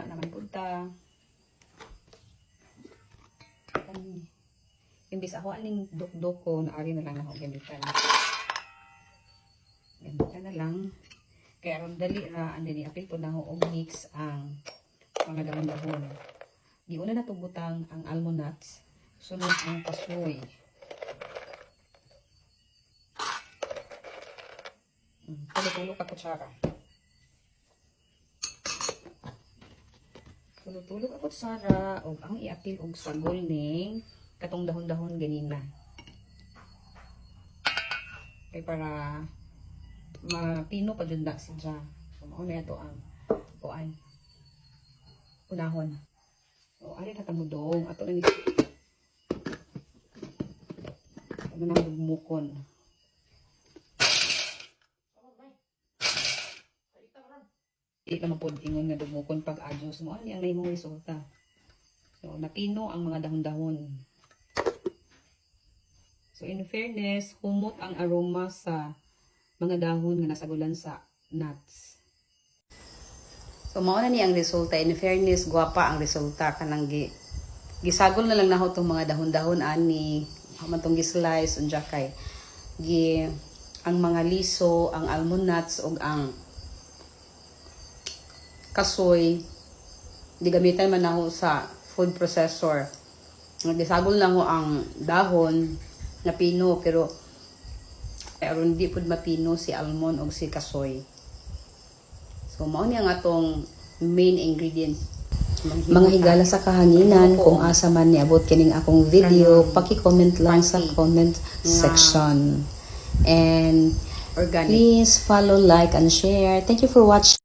Tugma naman punta. Imbis ako aning dukdok ko, naari na lang ako gamitan. Gamitan na lang. Kaya ron dali ra, andi ni apil po na ako mix ang mga dahon-dahon. Di una na butang ang almond nuts. Sunod ang kasoy. Tulo-tulo ka kutsara. Tulo-tulo ka kutsara. O ang iapil og sagol ning katong dahon-dahon ganina. Kaya para mapino pa dyan na siya. So, mauna ito ang kuan. Unahon. So, ari na tamudong. Ato na ni ano na bumukon. Di naman po ingon nga dumukon pag adjust mo. Ano ang naimong resulta. So, napino ang mga dahon-dahon. So, in fairness, humot ang aroma sa mga dahon nga nasagulan sa nuts. So, mauna ni ang resulta. In fairness, guwapa ang resulta. Kanang gisagol na lang na itong mga dahon-dahon ani. Matong gislice, unja kay. Ang mga liso, ang almond nuts, o ang kasoy, di gamitan man ako sa food processor. Gisagol lang ko ang dahon na pino, pero aron di pud mapino si almond o si kasoy. So mao ni ang atong main ingredients. Mga higala sa kahanginan, kung asa man niabot kining akong video, paki-comment lang sa comment section. And organic. Please follow, like, and share. Thank you for watching.